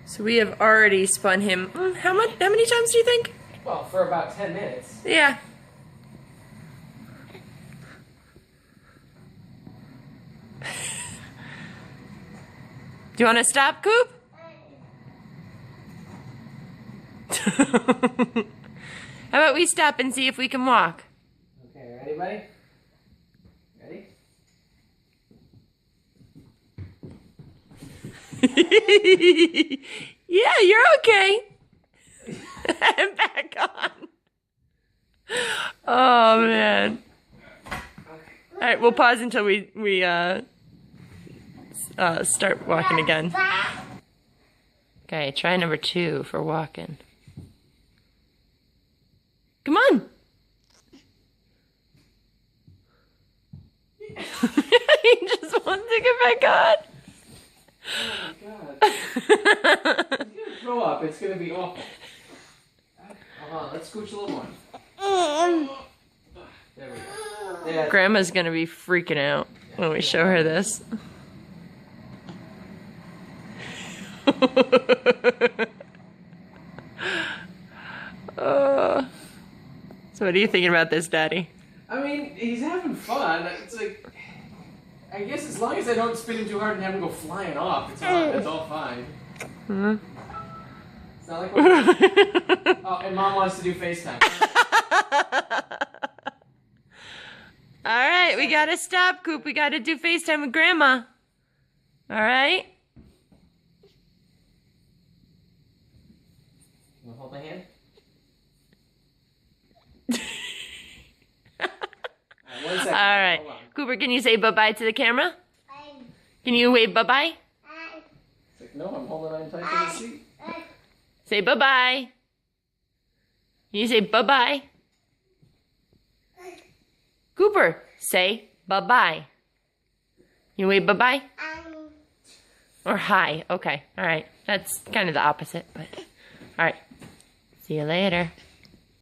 So we have already spun him. How many times do you think? Well, for about 10 minutes. Yeah. Do you want to stop, Coop? How about we stop and see if we can walk? Okay, ready, buddy? Ready? Yeah, you're okay. And back on. Oh, man. All right, we'll pause until we start walking again. Okay, try number 2 for walking. Come on. He just wants to get back on. Oh my god. He's gonna throw up. It's gonna be awful. Hold on, let's scooch a little more. There we go. Yeah. Grandma's gonna be freaking out when we show her this. So what are you thinking about this, Daddy? I mean, he's having fun. It's like, I guess as long as I don't spin him too hard and have him go flying off, it's all fine. It's not like oh, and Mom wants to do FaceTime. Alright, we gotta stop, Coop. We gotta do FaceTime with Grandma. Alright? You wanna hold my hand? One second. Alright. Cooper, can you say bye-bye to the camera? Can you wave bye-bye? It's like, no, I'm holding on tight to the seat. Say bye-bye. Can you say bye-bye? Cooper, say bye-bye. You wave bye-bye? Or hi. Okay. Alright. That's kind of the opposite, but alright. See you later.